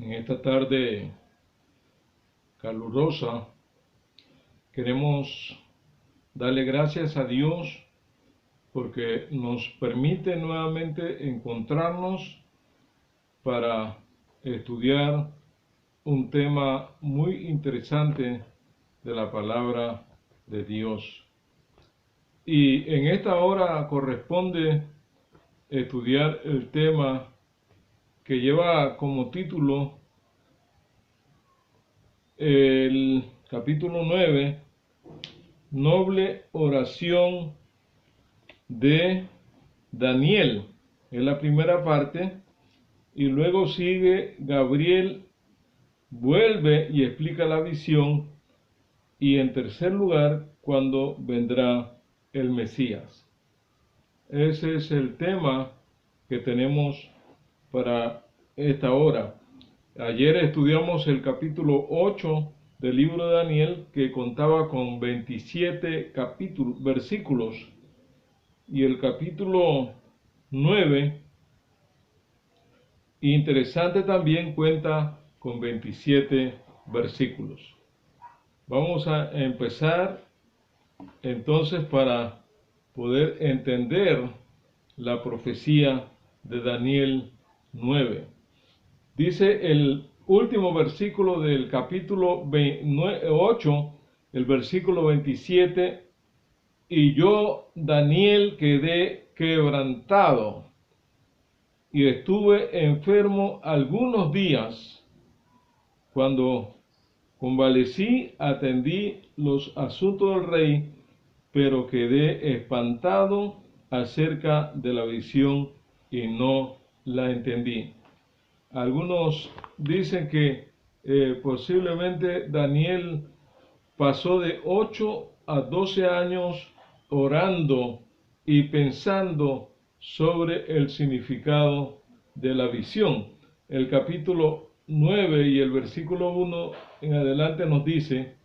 En esta tarde calurosa queremos darle gracias a Dios porque nos permite nuevamente encontrarnos para estudiar un tema muy interesante de la palabra de Dios. Y en esta hora corresponde estudiar el tema que lleva como título el capítulo 9, Noble Oración de Daniel. Es la primera parte, y luego sigue Gabriel, vuelve y explica la visión, y en tercer lugar, cuando vendrá el Mesías. Ese es el tema que tenemos para esta hora. Ayer estudiamos el capítulo 8 del libro de Daniel, que contaba con 27 versículos, y el capítulo 9, interesante también, cuenta con 27 versículos. Vamos a empezar entonces para poder entender la profecía de Daniel 9. Dice el último versículo del capítulo 8, el versículo 27, y yo, Daniel, quedé quebrantado y estuve enfermo algunos días. Cuando convalecí, atendí los asuntos del rey, pero quedé espantado acerca de la visión y no la entendí. Algunos dicen que posiblemente Daniel pasó de 8 a 12 años orando y pensando sobre el significado de la visión. El capítulo 9 y el versículo 1 en adelante nos dice: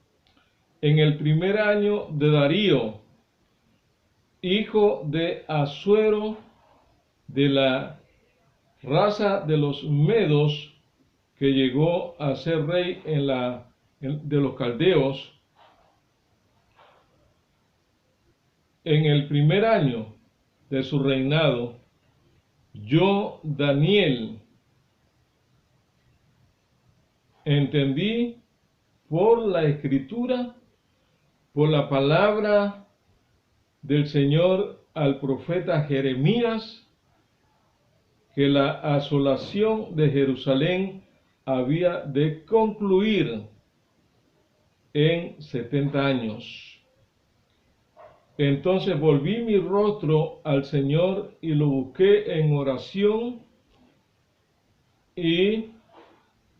en el primer año de Darío, hijo de Asuero, de la raza de los medos, que llegó a ser rey de los caldeos, en el primer año de su reinado, yo, Daniel, entendí por la escritura, por la palabra del Señor al profeta Jeremías, que la asolación de Jerusalén había de concluir en 70 años. Entonces volví mi rostro al Señor y lo busqué en oración y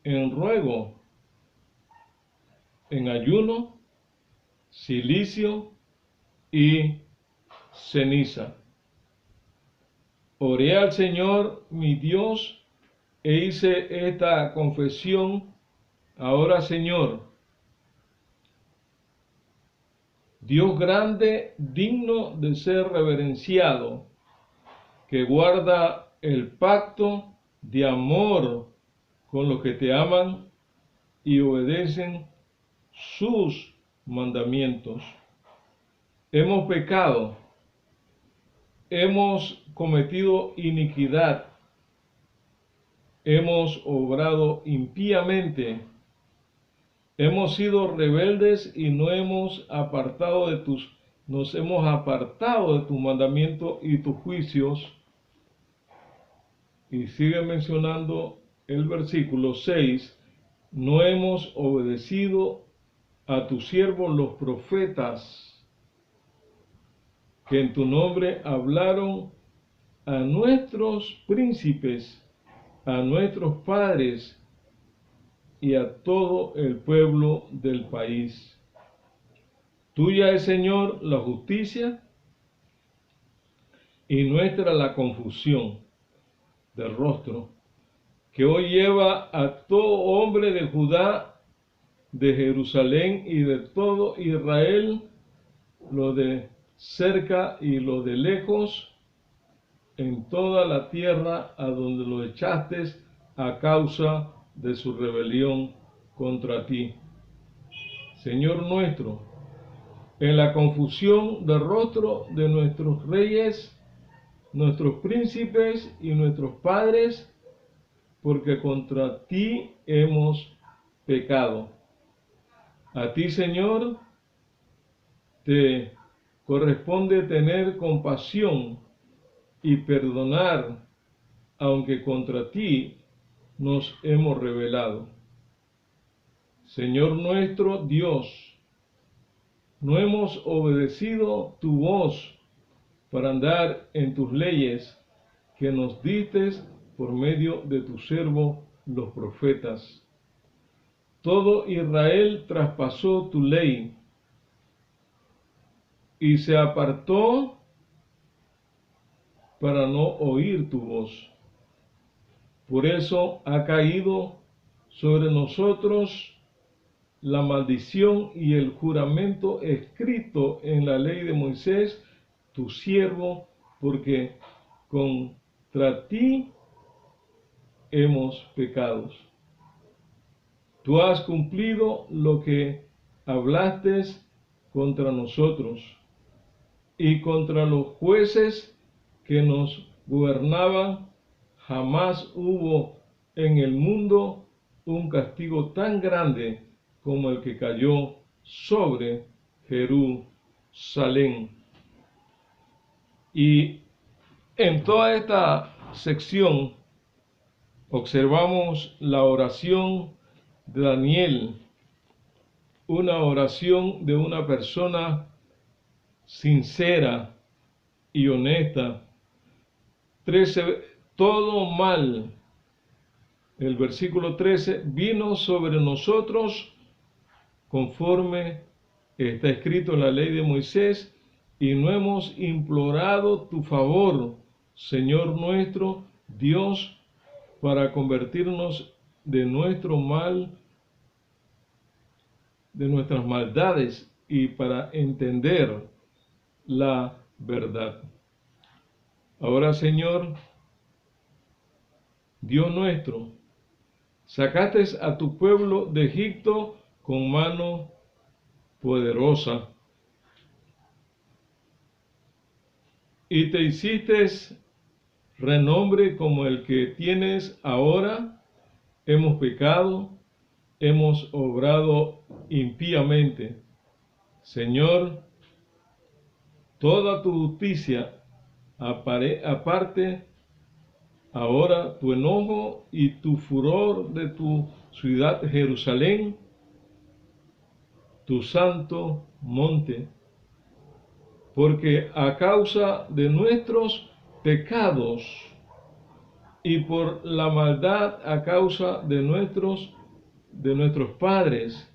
en ruego, en ayuno, cilicio y ceniza. Oré al Señor mi Dios e hice esta confesión: ahora, Señor, Dios grande, digno de ser reverenciado, que guarda el pacto de amor con los que te aman y obedecen sus mandamientos. Hemos pecado, hemos cometido iniquidad, hemos obrado impíamente, hemos sido rebeldes y nos hemos apartado de tus mandamientos y tus juicios. Y sigue mencionando el versículo 6, no hemos obedecido a tus siervos los profetas, que en tu nombre hablaron a nuestros príncipes, a nuestros padres y a todo el pueblo del país. Tuya es, Señor, la justicia, y nuestra la confusión del rostro, que hoy lleva a todo hombre de Judá, de Jerusalén y de todo Israel, lo de cerca y lo de lejos, en toda la tierra a donde lo echaste a causa de su rebelión contra ti. Señor nuestro, en la confusión del rostro de nuestros reyes, nuestros príncipes y nuestros padres, porque contra ti hemos pecado. A ti, Señor, te corresponde tener compasión y perdonar, aunque contra ti nos hemos rebelado. Señor nuestro Dios, no hemos obedecido tu voz para andar en tus leyes que nos diste por medio de tu siervo los profetas. Todo Israel traspasó tu ley y se apartó para no oír tu voz. Por eso ha caído sobre nosotros la maldición y el juramento escrito en la ley de Moisés, tu siervo, porque contra ti hemos pecado. Tú has cumplido lo que hablaste contra nosotros y contra los jueces que nos gobernaban. Jamás hubo en el mundo un castigo tan grande como el que cayó sobre Jerusalén. Y en toda esta sección observamos la oración de Daniel, una oración de una persona sincera y honesta. 13, todo mal. El versículo 13, vino sobre nosotros conforme está escrito en la ley de Moisés, y no hemos implorado tu favor, Señor nuestro Dios, para convertirnos de nuestro mal, de nuestras maldades, y para entender la verdad. Ahora, Señor, Dios nuestro, sacaste a tu pueblo de Egipto con mano poderosa y te hiciste renombre como el que tienes ahora. Hemos pecado, hemos obrado impíamente. Señor, toda tu justicia aparte ahora tu enojo y tu furor de tu ciudad Jerusalén, tu santo monte, porque a causa de nuestros pecados y por la maldad a causa de nuestros padres,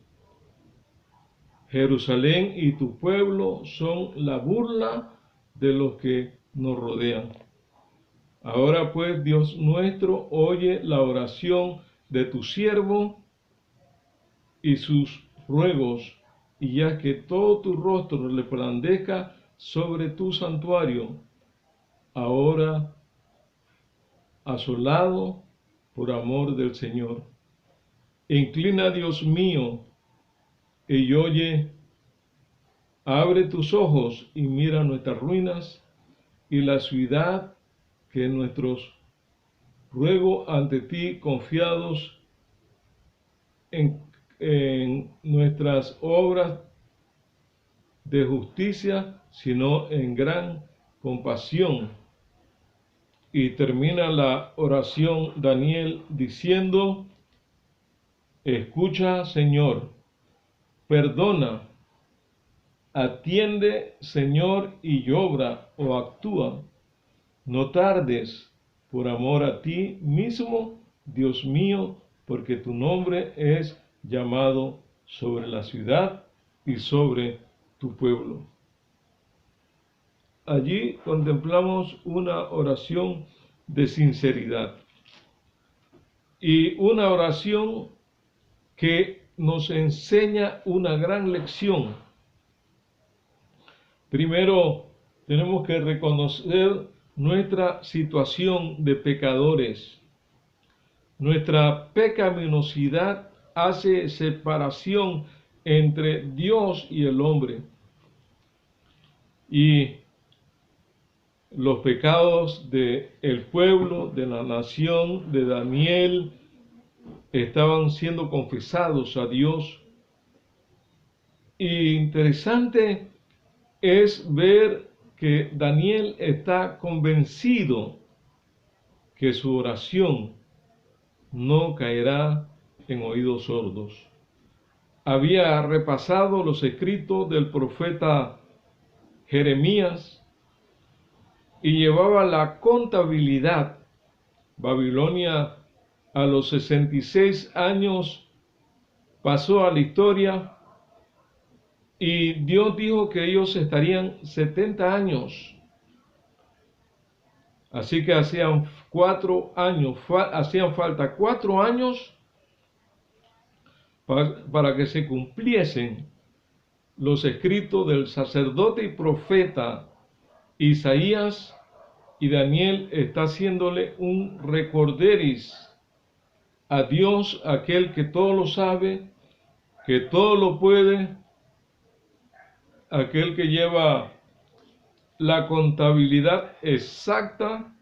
Jerusalén y tu pueblo son la burla de los que nos rodean. Ahora pues, Dios nuestro, oye la oración de tu siervo y sus ruegos, y haz que todo tu rostro resplandezca sobre tu santuario, ahora asolado por amor del Señor. Inclina, Dios mío, y oye, abre tus ojos y mira nuestras ruinas y la ciudad que nuestros ruego ante ti confiados en nuestras obras de justicia, sino en gran compasión. Y termina la oración Daniel diciendo: escucha, Señor, perdona, atiende, Señor, y obra o actúa. No tardes, por amor a ti mismo, Dios mío, porque tu nombre es llamado sobre la ciudad y sobre tu pueblo. Allí contemplamos una oración de sinceridad y una oración que nos enseña una gran lección. Primero, tenemos que reconocer nuestra situación de pecadores. Nuestra pecaminosidad hace separación entre Dios y el hombre. Y los pecados del pueblo, de la nación, de Daniel, estaban siendo confesados a Dios. Y interesante es ver que Daniel está convencido que su oración no caerá en oídos sordos. Había repasado los escritos del profeta Jeremías y llevaba la contabilidad. Babilonia a los 66 años pasó a la historia y Dios dijo que ellos estarían 70 años. Así que hacían 4 años, hacían falta 4 años para que se cumpliesen los escritos del sacerdote y profeta Isaías, y Daniel está haciéndole un recorderis a Dios, aquel que todo lo sabe, que todo lo puede, aquel que lleva la contabilidad exacta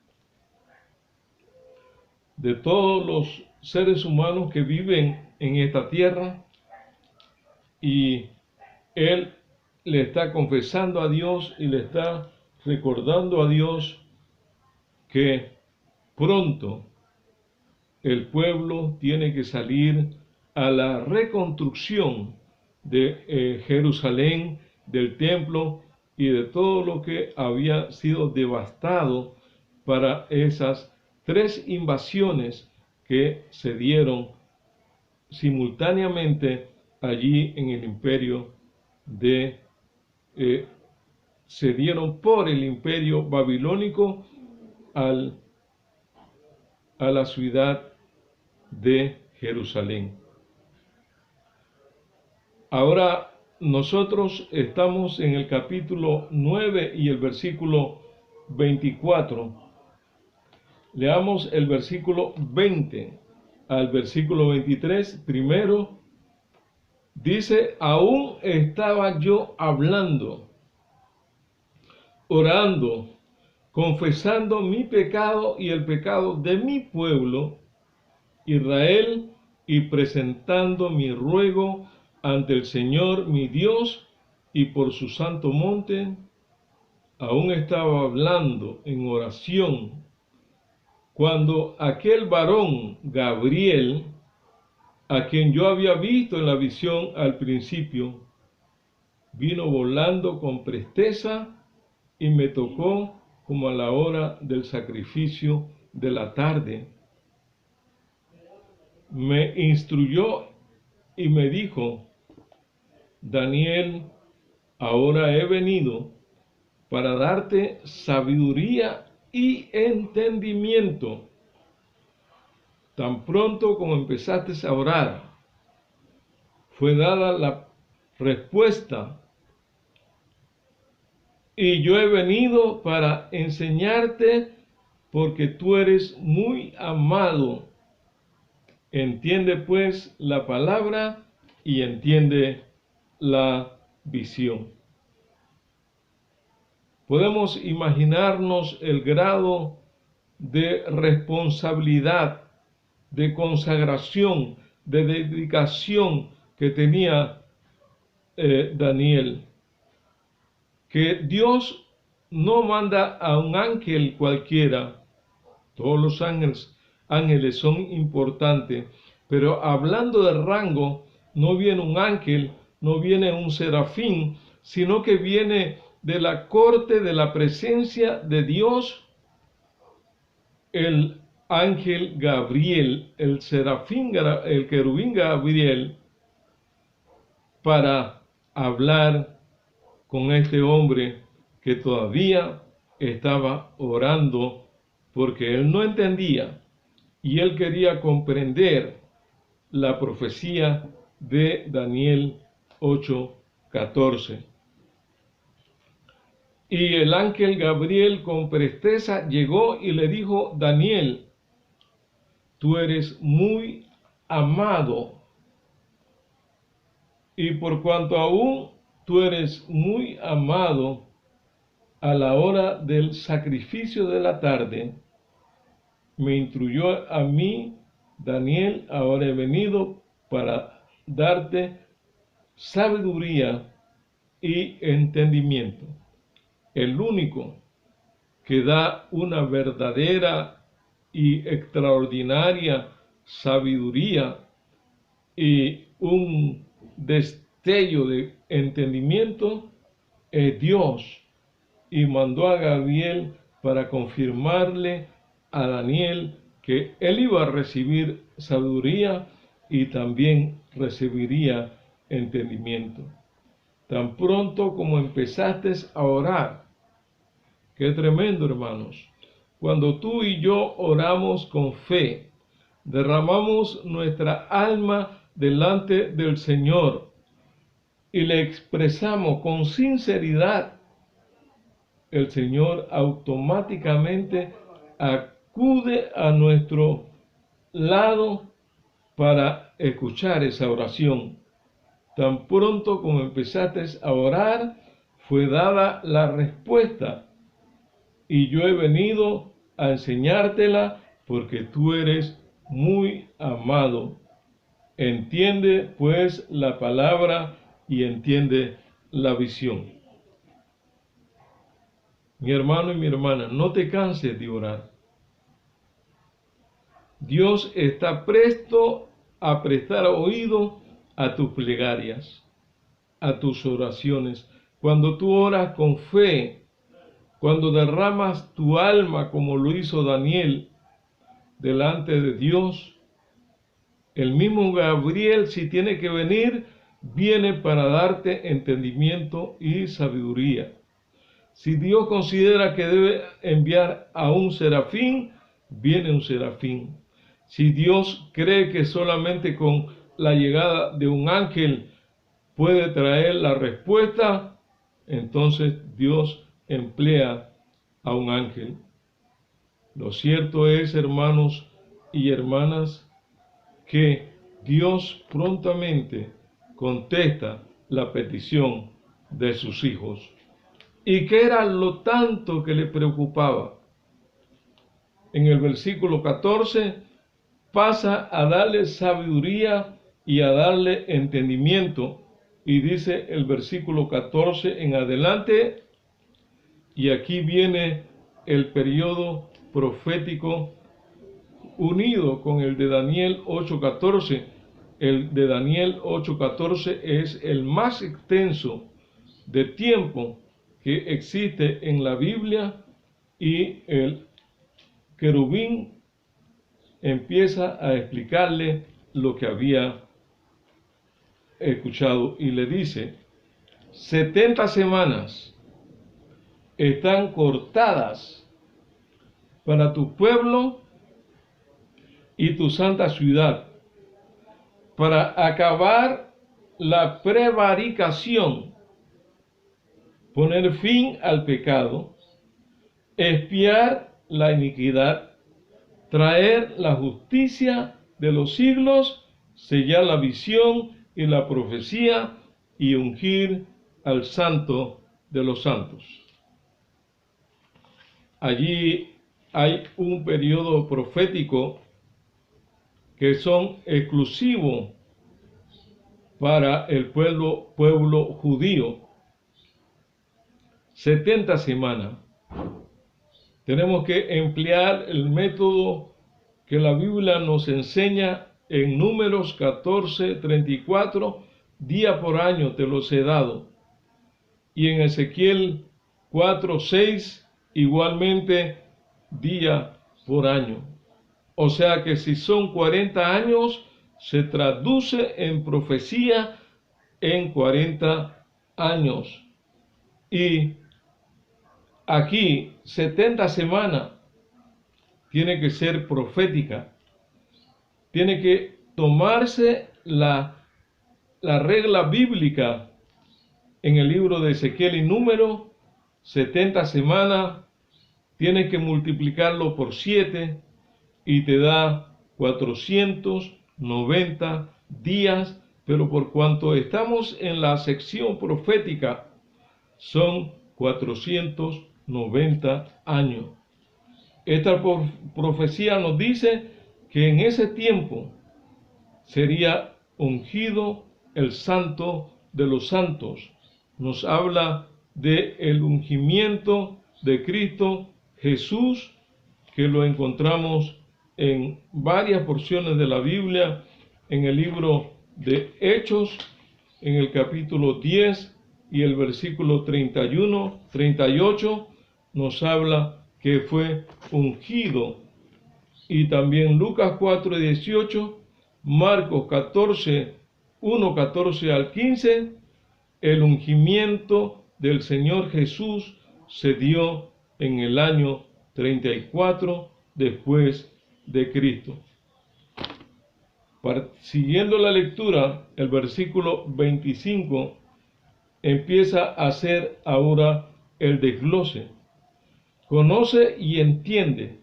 de todos los seres humanos que viven en esta tierra, y él le está confesando a Dios y le está recordando a Dios que pronto el pueblo tiene que salir a la reconstrucción de Jerusalén, del templo y de todo lo que había sido devastado para esas 3 invasiones que se dieron simultáneamente allí en el imperio se dieron por el imperio babilónico a la ciudad de Jerusalén. Ahora nosotros estamos en el capítulo 9 y el versículo 24. Leamos el versículo 20 al versículo 23. Primero dice: aún estaba yo hablando, orando, confesando mi pecado y el pecado de mi pueblo Israel, y presentando mi ruego ante el Señor mi Dios y por su santo monte. Aún estaba hablando en oración cuando aquel varón Gabriel, a quien yo había visto en la visión al principio, vino volando con presteza y me tocó como a la hora del sacrificio de la tarde. Me instruyó y me dijo: Daniel, ahora he venido para darte sabiduría y entendimiento. Tan pronto como empezaste a orar, fue dada la respuesta, y yo he venido para enseñarte, porque tú eres muy amado. Entiende pues la palabra y entiende la visión. Podemos imaginarnos el grado de responsabilidad, de consagración, de dedicación que tenía Daniel. Que Dios no manda a un ángel cualquiera. Todos los ángeles son importantes, pero hablando de rango, no viene un ángel, no viene un serafín, sino que viene de la corte, de la presencia de Dios, el ángel Gabriel, el serafín, el querubín Gabriel, para hablar con este hombre que todavía estaba orando, porque él no entendía y él quería comprender la profecía de Daniel 8:14. Y el ángel Gabriel con presteza llegó y le dijo: Daniel, tú eres muy amado, y por cuanto aún tú eres muy amado, a la hora del sacrificio de la tarde, me instruyó a mí, Daniel, ahora he venido para darte sabiduría y entendimiento. El único que da una verdadera y extraordinaria sabiduría y un destello de entendimiento es Dios, y mandó a Gabriel para confirmarle a Daniel que él iba a recibir sabiduría y también recibiría entendimiento. Tan pronto como empezaste a orar, qué tremendo, hermanos, cuando tú y yo oramos con fe, derramamos nuestra alma delante del Señor y le expresamos con sinceridad, el Señor automáticamente acude a nuestro lado para escuchar esa oración. Tan pronto como empezaste a orar, fue dada la respuesta, y yo he venido a enseñártela porque tú eres muy amado. Entiende pues la palabra y entiende la visión. Mi hermano y mi hermana, no te canses de orar. Dios está presto a prestar oído a tus plegarias, a tus oraciones. Cuando tú oras con fe, cuando derramas tu alma como lo hizo Daniel delante de Dios, el mismo Gabriel, si tiene que venir, viene para darte entendimiento y sabiduría. Si Dios considera que debe enviar a un serafín, viene un serafín. Si Dios cree que solamente con la llegada de un ángel puede traer la respuesta, entonces Dios emplea a un ángel. Lo cierto es, hermanos y hermanas, que Dios prontamente contesta la petición de sus hijos. ¿Y qué era lo tanto que le preocupaba? En el versículo 14 pasa a darle sabiduría y a darle entendimiento. Y dice el versículo 14 en adelante, y aquí viene el periodo profético unido con el de Daniel 8:14. El de Daniel 8:14 es el más extenso de tiempo que existe en la Biblia, y el querubín empieza a explicarle lo que había escuchado y le dice: 70 semanas están cortadas para tu pueblo y tu santa ciudad, para acabar la prevaricación, poner fin al pecado, expiar la iniquidad, traer la justicia de los siglos, sellar la visión y la profecía, y ungir al santo de los santos. Allí hay un periodo profético que son exclusivos para el pueblo judío. 70 semanas. Tenemos que emplear el método que la Biblia nos enseña en Números 14:34, día por año te los he dado. Y en Ezequiel 4:6, igualmente día por año. O sea que si son 40 años, se traduce en profecía en 40 años. Y aquí 70 semanas tiene que ser profética. Tiene que tomarse la regla bíblica en el libro de Ezequiel y Número. 70 semanas, tienes que multiplicarlo por 7 y te da 490 días, pero por cuanto estamos en la sección profética, son 490 años. Esta profecía nos dice que en ese tiempo sería ungido el Santo de los Santos. Nos habla de el ungimiento de Cristo Jesús, que lo encontramos en varias porciones de la Biblia, en el libro de Hechos, en el capítulo 10 y el versículo 31, 38, nos habla que fue ungido. Y también Lucas 4, 18, Marcos 14, 1, 14 al 15, el ungimiento del Señor Jesús se dio en el año 34 después de Cristo. Siguiendo la lectura, el versículo 25 empieza a hacer ahora el desglose. Conoce y entiende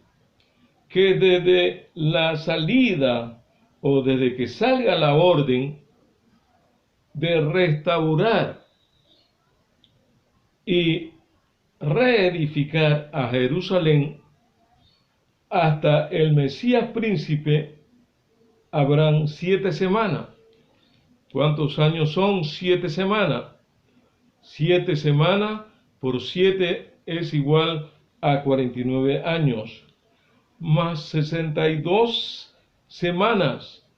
que desde la salida o desde que salga la orden de restaurar y reedificar a Jerusalén hasta el Mesías príncipe, habrán 7 semanas. ¿Cuántos años son 7 semanas? 7 semanas por 7 es igual a 49 años, más 62 semanas.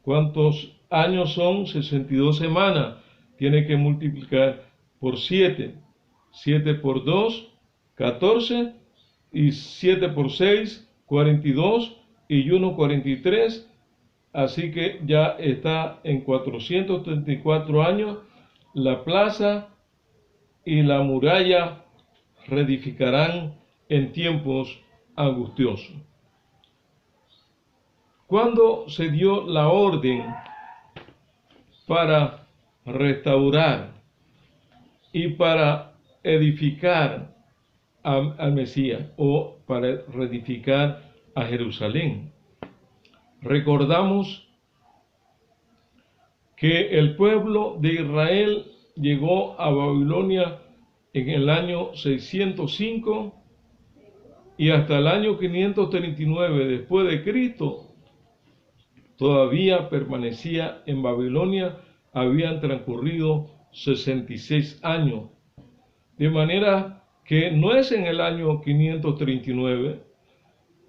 ¿Cuántos años son 62 semanas? Tiene que multiplicar por 7. 7 por 2, 14, y 7 por 6, 42, y 1, 43. Así que ya está en 434 años. La plaza y la muralla reedificarán en tiempos angustiosos. ¿Cuándo se dio la orden para restaurar y para edificar al Mesías o para reedificar a Jerusalén? Recordamos que el pueblo de Israel llegó a Babilonia en el año 605 y hasta el año 539 después de Cristo todavía permanecía en Babilonia. Habían transcurrido 66 años, de manera que no es en el año 539,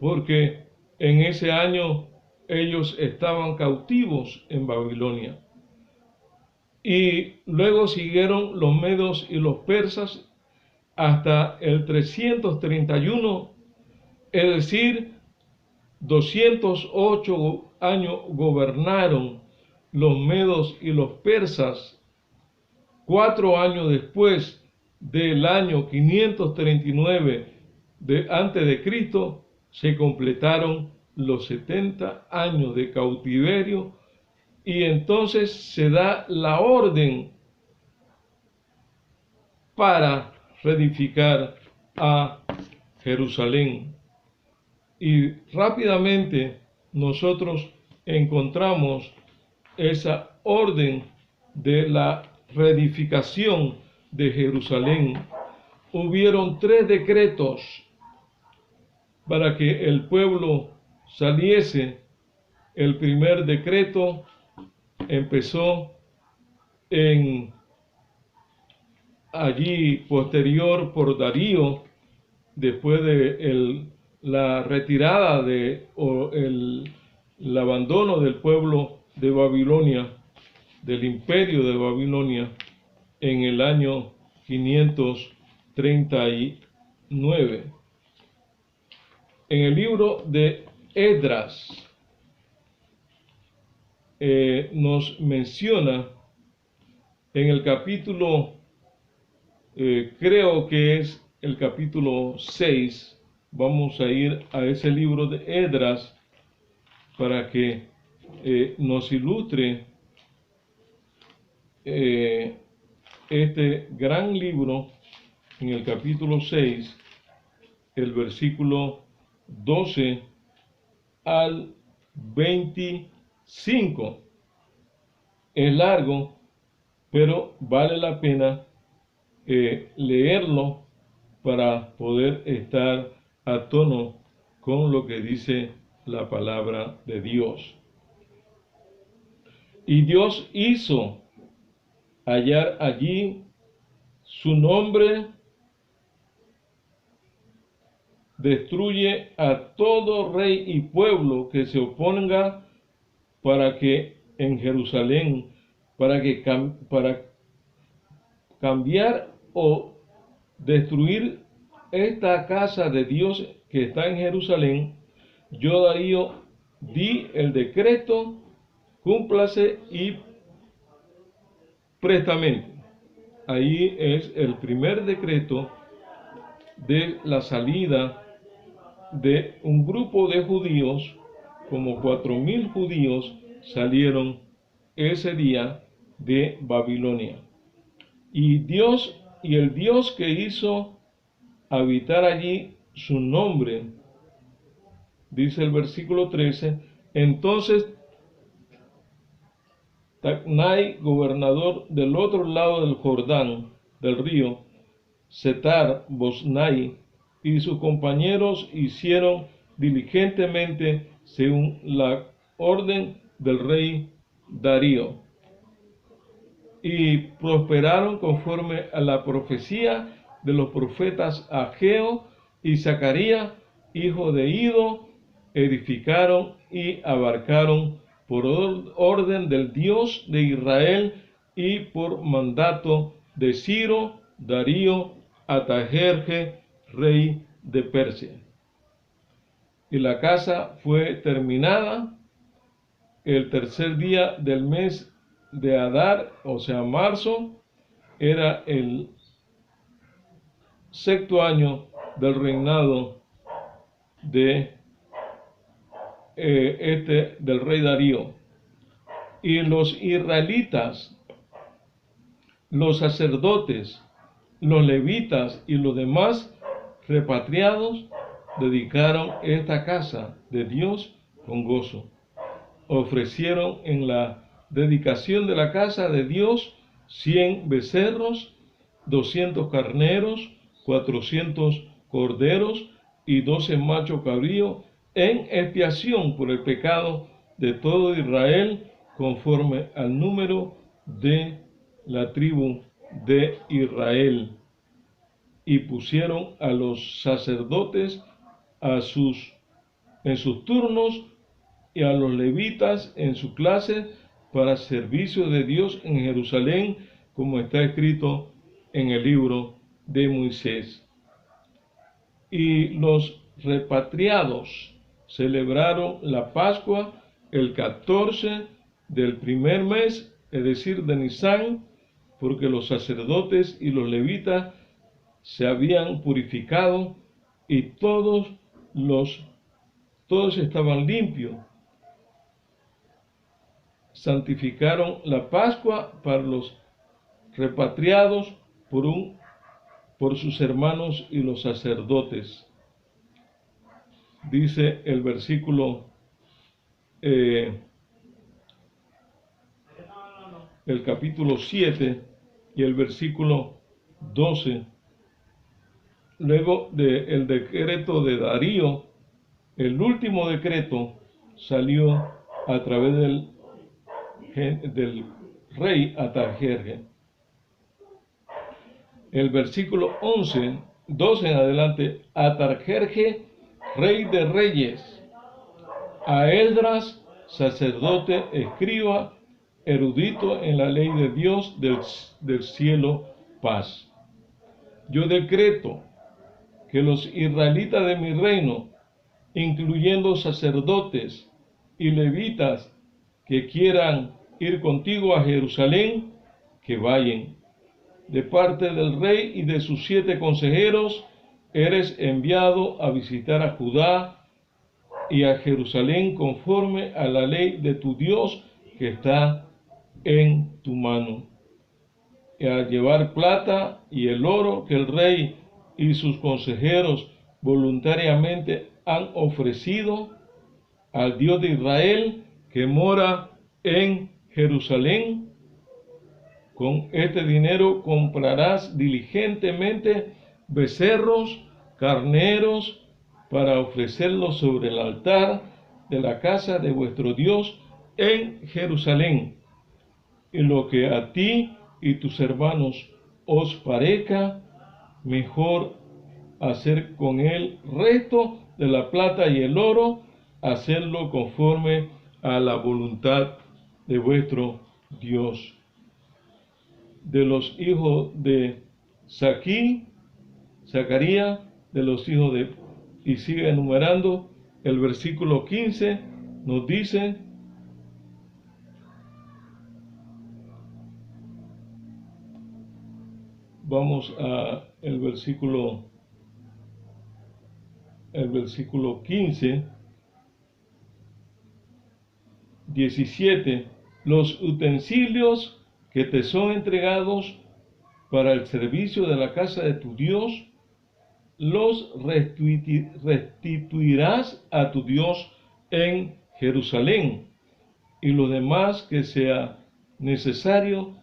porque en ese año ellos estaban cautivos en Babilonia. Y luego siguieron los medos y los persas hasta el 331, es decir, 208 años gobernaron los medos y los persas. 4 años después del año 539 antes de Cristo se completaron los 70 años de cautiverio, y entonces se da la orden para reedificar a Jerusalén. Y rápidamente nosotros encontramos esa orden de la reedificación de Jerusalén. Hubieron 3 decretos para que el pueblo saliese. El primer decreto empezó allí posterior por Darío, después de la retirada el abandono del pueblo de Babilonia, del imperio de Babilonia, en el año 539. En el libro de Esdras nos menciona en el capítulo, creo que es el capítulo 6, vamos a ir a ese libro de Esdras para que nos ilustre este gran libro. En el capítulo 6, el versículo 12 al 25. Es largo, pero vale la pena leerlo para poder estar a tono con lo que dice la palabra de Dios. Y Dios hizo hallar allí su nombre, destruye a todo rey y pueblo que se oponga para que en Jerusalén, para cambiar o destruir esta casa de Dios que está en Jerusalén. Yo Darío di el decreto, cúmplase y prestamente. Ahí es el primer decreto de la salida de un grupo de judíos, como 4,000 judíos salieron ese día de Babilonia. Y el Dios que hizo habitar allí su nombre, dice el versículo 13, entonces Tacnai, gobernador del otro lado del Jordán, del río, Setar Boznai y sus compañeros hicieron diligentemente según la orden del rey Darío y prosperaron conforme a la profecía de los profetas Ageo y Zacarías, hijo de Ido, edificaron y abarcaron por orden del Dios de Israel y por mandato de Ciro, Darío, Artajerje, rey de Persia. Y la casa fue terminada el tercer día del mes de Adar, o sea, marzo, era el 6º año del reinado de del rey Darío. Y los israelitas, los sacerdotes, los levitas y los demás repatriados dedicaron esta casa de Dios con gozo. Ofrecieron en la dedicación de la casa de Dios 100 becerros, 200 carneros, 400 corderos y 12 machos cabríos en expiación por el pecado de todo Israel, conforme al número de la tribu de Israel. Y pusieron a los sacerdotes en sus turnos y a los levitas en su clase para servicio de Dios en Jerusalén, como está escrito en el libro de Moisés. Y los repatriados celebraron la Pascua el 14 del primer mes, es decir, de Nisán, porque los sacerdotes y los levitas se habían purificado y todos estaban limpios. Santificaron la Pascua para los repatriados por sus hermanos y los sacerdotes. Dice el versículo, el capítulo 7 y el versículo 12. Luego del decreto de Darío, el último decreto salió a través del rey Artajerje. El versículo 12 en adelante, Artajerje, rey de reyes, a Esdras, sacerdote, escriba, erudito en la ley de Dios del cielo, paz. Yo decreto que los israelitas de mi reino, incluyendo sacerdotes y levitas que quieran ir contigo a Jerusalén, que vayan. De parte del rey y de sus 7 consejeros, eres enviado a visitar a Judá y a Jerusalén conforme a la ley de tu Dios que está en tu mano, y a llevar plata y el oro que el rey y sus consejeros voluntariamente han ofrecido, al Dios de Israel que mora en Jerusalén. Con este dinero comprarás diligentemente becerros, carneros, para ofrecerlos sobre el altar de la casa de vuestro Dios en Jerusalén. Y lo que a ti y tus hermanos os parezca mejor hacer con el resto de la plata y el oro, hacerlo conforme a la voluntad de vuestro Dios. De los hijos de Zacarías, de los hijos de... Y sigue enumerando. El versículo 15 nos dice: vamos a el versículo 15, 17. Los utensilios que te son entregados para el servicio de la casa de tu Dios, los restituirás a tu Dios en Jerusalén, y lo demás que sea necesario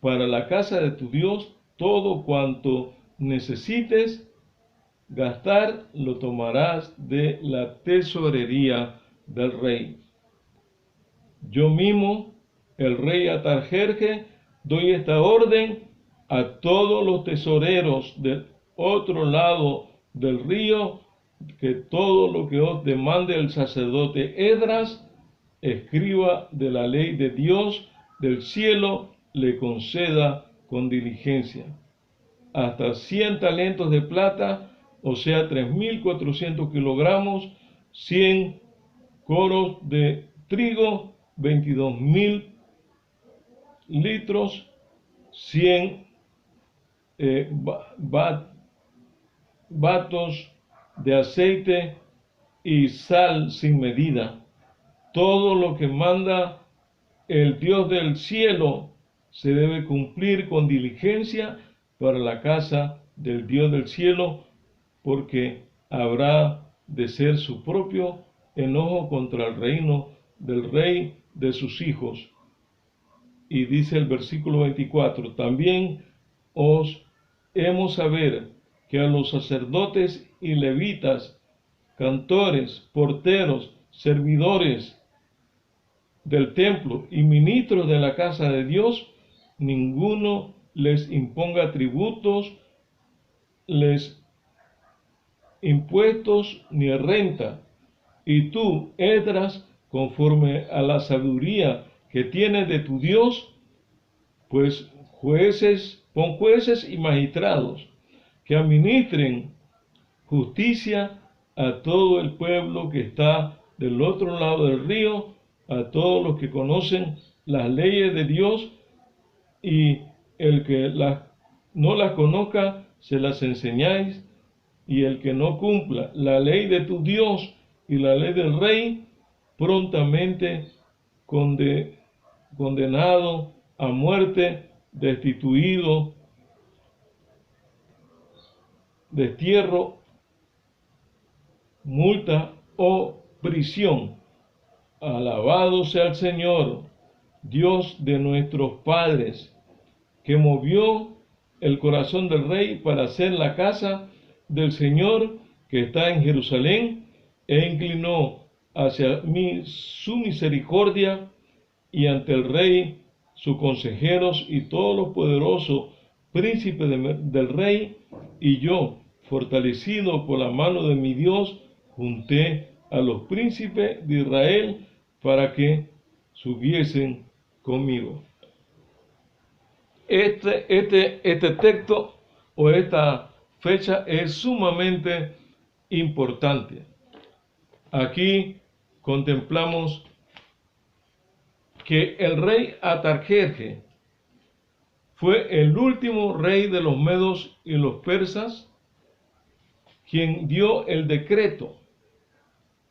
para la casa de tu Dios, todo cuanto necesites gastar, lo tomarás de la tesorería del rey. Yo mismo, el rey Atarjerje, doy esta orden a todos los tesoreros del otro lado del río, que todo lo que os demande el sacerdote Esdras, escriba de la ley de Dios del cielo, le conceda con diligencia. Hasta 100 talentos de plata, o sea, 3.400 kilogramos, 100 coros de trigo, 22.000 litros, 100 batos de aceite y sal sin medida. Todo lo que manda el Dios del cielo se debe cumplir con diligencia para la casa del Dios del cielo, porque habrá de ser su propio enojo contra el reino del rey de sus hijos. Y dice el versículo 24, también os hemos saber que a los sacerdotes y levitas, cantores, porteros, servidores del templo y ministros de la casa de Dios, ninguno les imponga tributos, impuestos ni renta. Y tú, Esdras, conforme a la sabiduría que tienes de tu Dios, pues pon jueces y magistrados que administren justicia a todo el pueblo que está del otro lado del río, a todos los que conocen las leyes de Dios, y el que no las conozca, se las enseñáis, y el que no cumpla la ley de tu Dios y la ley del rey, prontamente condenado a muerte, destituido, destierro, multa o prisión. Alabado sea el Señor, Dios de nuestros padres, que movió el corazón del rey para hacer la casa del Señor que está en Jerusalén, e inclinó hacia mí su misericordia, y ante el rey, sus consejeros y todos los poderosos príncipes del rey, y yo, fortalecido por la mano de mi Dios, junté a los príncipes de Israel para que subiesen conmigo. Este texto o esta fecha es sumamente importante. Aquí contemplamos que el rey Atarjerje fue el último rey de los medos y los persas, quien dio el decreto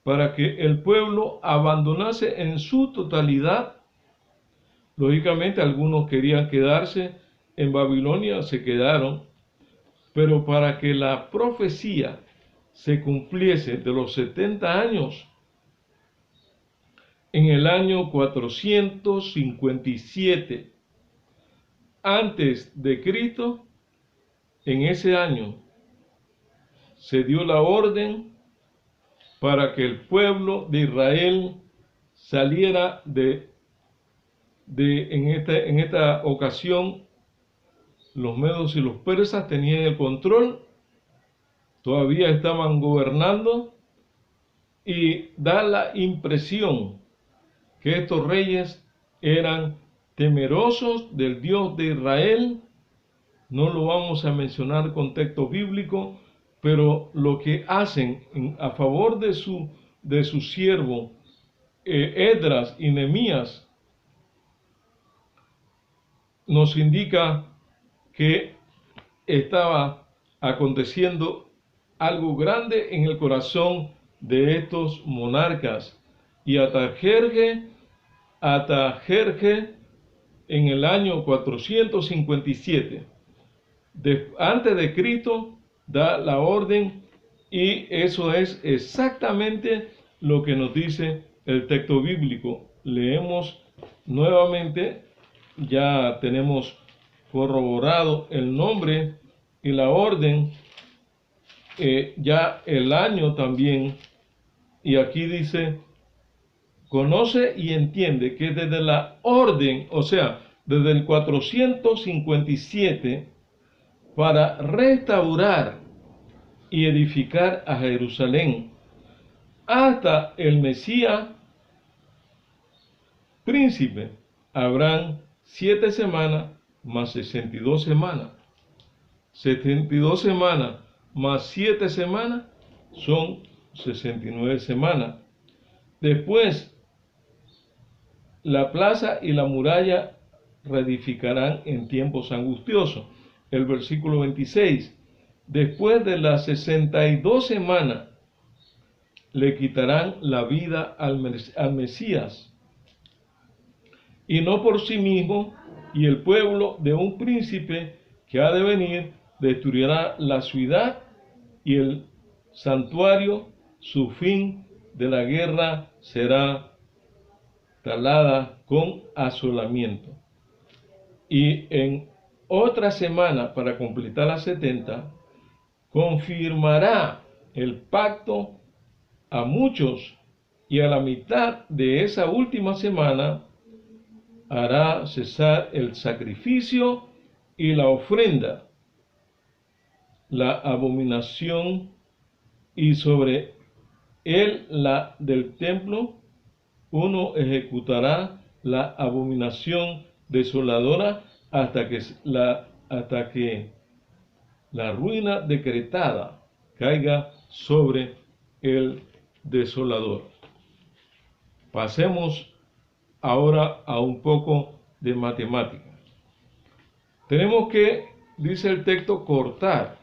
para que el pueblo abandonase en su totalidad. Lógicamente, algunos querían quedarse en Babilonia, se quedaron, pero para que la profecía se cumpliese de los 70 años, en el año 457 antes de Cristo. En ese año se dio la orden para que el pueblo de Israel saliera en esta ocasión. Los medos y los persas tenían el control, todavía estaban gobernando, y da la impresión que estos reyes eran temerosos del Dios de Israel. No lo vamos a mencionar con texto bíblico, pero lo que hacen a favor de su siervo Esdras y Nehemías nos indica que estaba aconteciendo algo grande en el corazón de estos monarcas. Y Artajerjes en el año 457 antes de Cristo da la orden, y eso es exactamente lo que nos dice el texto bíblico. Leemos nuevamente, ya tenemos corroborado el nombre y la orden, ya el año también, y aquí dice: conoce y entiende que desde la orden, o sea, desde el 457, para restaurar y edificar a Jerusalén, hasta el Mesías príncipe, habrán 7 semanas más 62 semanas. 72 semanas más 7 semanas son 69 semanas. Después, la plaza y la muralla reedificarán en tiempos angustiosos. El versículo 26. Después de las 62 semanas, le quitarán la vida al Mesías, y no por sí mismo, y el pueblo de un príncipe que ha de venir destruirá la ciudad y el santuario. Su fin de la guerra será talada con asolamiento. Y en otra semana, para completar las 70, confirmará el pacto a muchos, y a la mitad de esa última semana hará cesar el sacrificio y la ofrenda, la abominación, y sobre él la del templo uno ejecutará la abominación desoladora hasta que la ruina decretada caiga sobre el desolador. Pasemos ahora a un poco de matemática. Tenemos que, dice el texto, cortar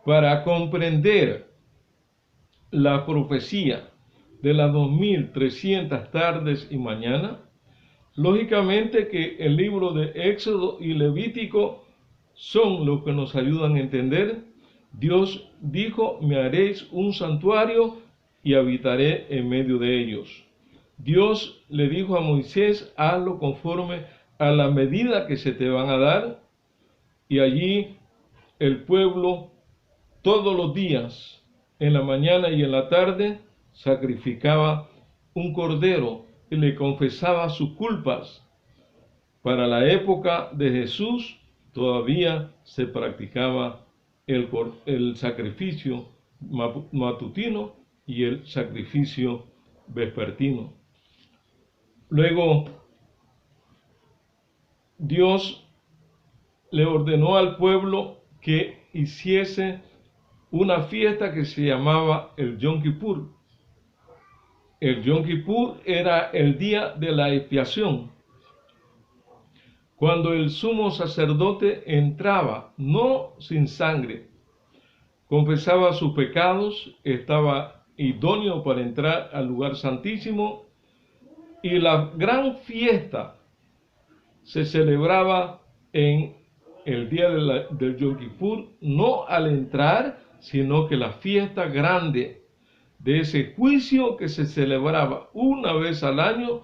para comprender la profecía de las 2300 tardes y mañanas. Lógicamente que el libro de Éxodo y Levítico son los que nos ayudan a entender. Dios dijo: me haréis un santuario y habitaré en medio de ellos. Dios le dijo a Moisés: hazlo conforme a la medida que se te van a dar. Y allí el pueblo todos los días, en la mañana y en la tarde, sacrificaba un cordero y le confesaba sus culpas. Para la época de Jesús todavía se practicaba el sacrificio matutino y el sacrificio vespertino. Luego, Dios le ordenó al pueblo que hiciese una fiesta que se llamaba el Yom Kippur. El Yom Kippur era el día de la expiación, cuando el sumo sacerdote entraba, no sin sangre, confesaba sus pecados, estaba idóneo para entrar al lugar santísimo, y la gran fiesta se celebraba en el día del Yom Kippur, no al entrar, sino que la fiesta grande de ese juicio que se celebraba una vez al año,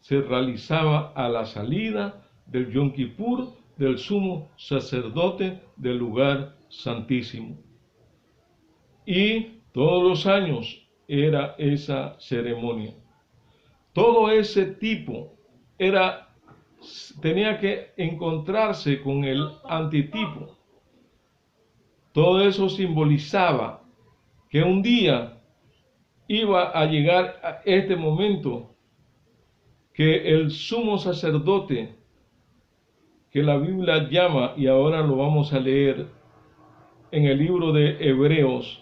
se realizaba a la salida del Yom Kippur del sumo sacerdote del lugar santísimo. Y todos los años era esa ceremonia. Todo ese tipo tenía que encontrarse con el antitipo. Todo eso simbolizaba que un día iba a llegar a este momento que el sumo sacerdote, que la Biblia llama, y ahora lo vamos a leer en el libro de Hebreos,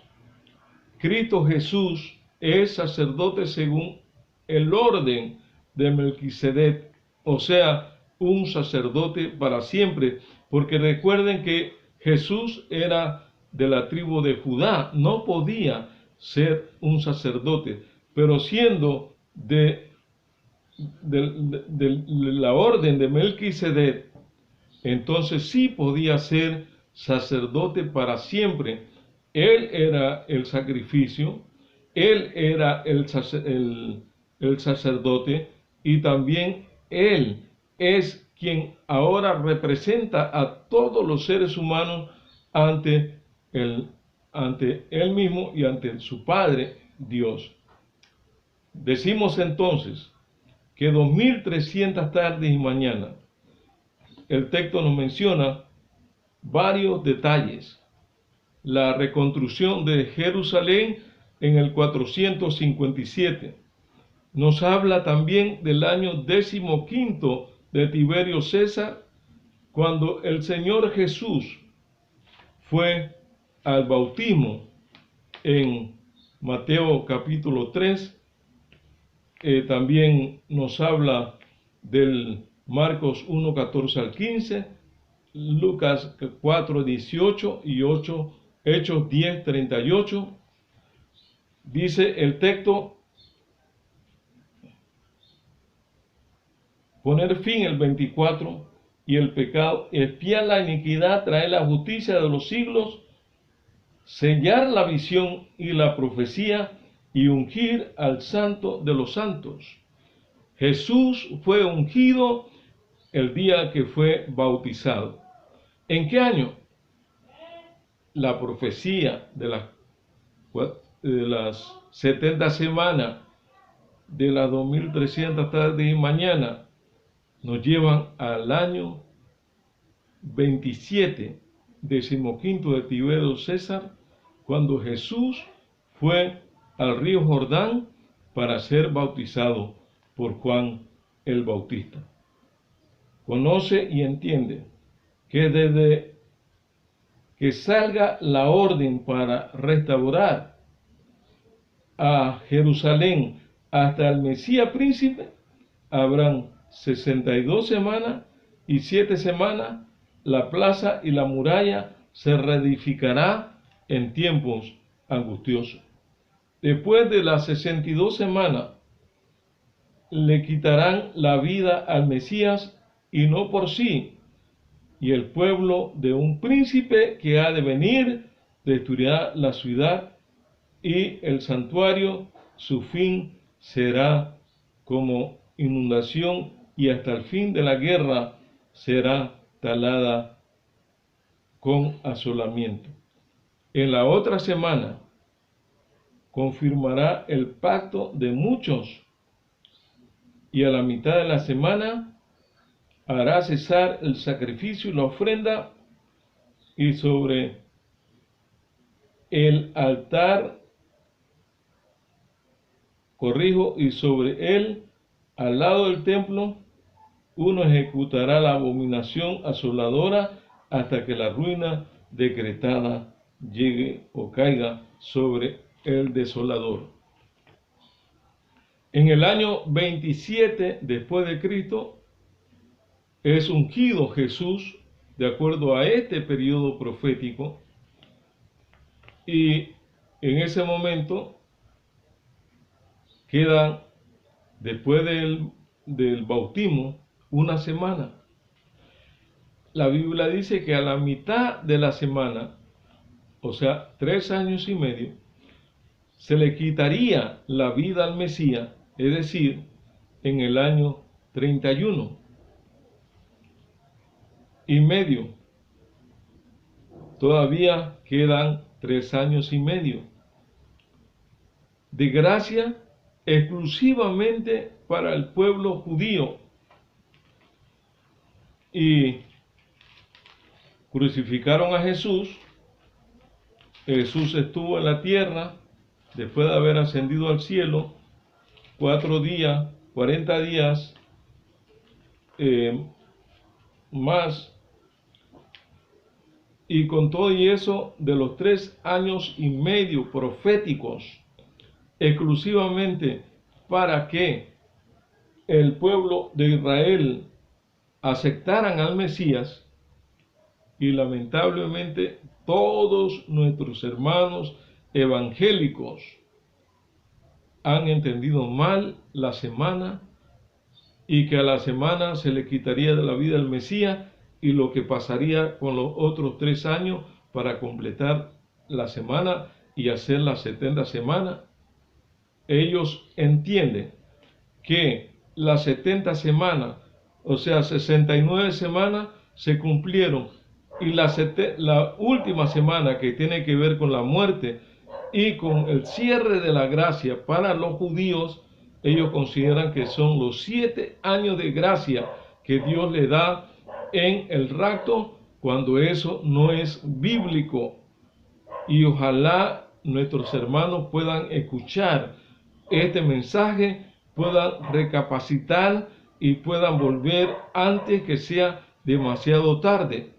Cristo Jesús es sacerdote según el orden de Melquisedec, o sea, un sacerdote para siempre, porque recuerden que Jesús era de la tribu de Judá, no podía ser un sacerdote, pero siendo de la orden de Melquisedec, entonces sí podía ser sacerdote para siempre. Él era el sacrificio, él era el sacerdote, y también él es quien ahora representa a todos los seres humanos ante él mismo y ante su Padre Dios. Decimos entonces que 2300 tardes y mañanas, el texto nos menciona varios detalles. La reconstrucción de Jerusalén en el 457. Nos habla también del año 15 de Tiberio César, cuando el Señor Jesús fue al bautismo en Mateo capítulo 3. También nos habla del Marcos 1, 14 al 15, Lucas 4, 18 y Hechos 10, 38. Dice el texto: poner fin el 24 y el pecado, expiar la iniquidad, traer la justicia de los siglos, sellar la visión y la profecía y ungir al santo de los santos. Jesús fue ungido el día que fue bautizado. ¿En qué año? La profecía de las 70 semanas de las 2300 tardes y mañanas nos llevan al año 27, 15 de Tiberio César, cuando Jesús fue al río Jordán para ser bautizado por Juan el Bautista. Conoce y entiende que desde que salga la orden para restaurar a Jerusalén hasta el Mesías príncipe, habrán 62 semanas y 7 semanas. La plaza y la muralla se reedificará en tiempos angustiosos. Después de las 62 semanas, le quitarán la vida al Mesías, y no por sí, y el pueblo de un príncipe que ha de venir destruirá la ciudad y el santuario. Su fin será como inundación, y hasta el fin de la guerra será talada con asolamiento. En la otra semana confirmará el pacto de muchos, y a la mitad de la semana hará cesar el sacrificio y la ofrenda, y sobre el altar, y sobre él, al lado del templo, uno ejecutará la abominación asoladora hasta que la ruina decretada llegue o caiga sobre el desolador. En el año 27 después de Cristo es ungido Jesús de acuerdo a este periodo profético, y en ese momento quedan, después del bautismo, una semana. La Biblia dice que a la mitad de la semana, o sea, 3 años y medio, se le quitaría la vida al Mesías, es decir, en el año 31 y medio. Todavía quedan 3 años y medio de gracia exclusivamente para el pueblo judío. Y crucificaron a Jesús. Jesús estuvo en la tierra después de haber ascendido al cielo 40 días más, y con todo y eso, de los 3 años y medio proféticos exclusivamente para que el pueblo de Israel aceptaran al Mesías, y lamentablemente todos nuestros hermanos evangélicos han entendido mal la semana, y que a la semana se le quitaría de la vida al Mesías, y lo que pasaría con los otros 3 años para completar la semana y hacer las 70 semanas. Ellos entienden que las 70 semanas, o sea, 69 semanas, se cumplieron, y la última semana, que tiene que ver con la muerte y con el cierre de la gracia para los judíos, ellos consideran que son los 7 años de gracia que Dios le da en el rapto, cuando eso no es bíblico. Y ojalá nuestros hermanos puedan escuchar este mensaje, puedan recapacitar y puedan volver antes que sea demasiado tarde.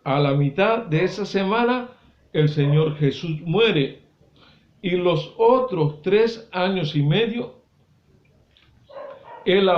A la mitad de esa semana el Señor Jesús muere, y los otros 3 años y medio Él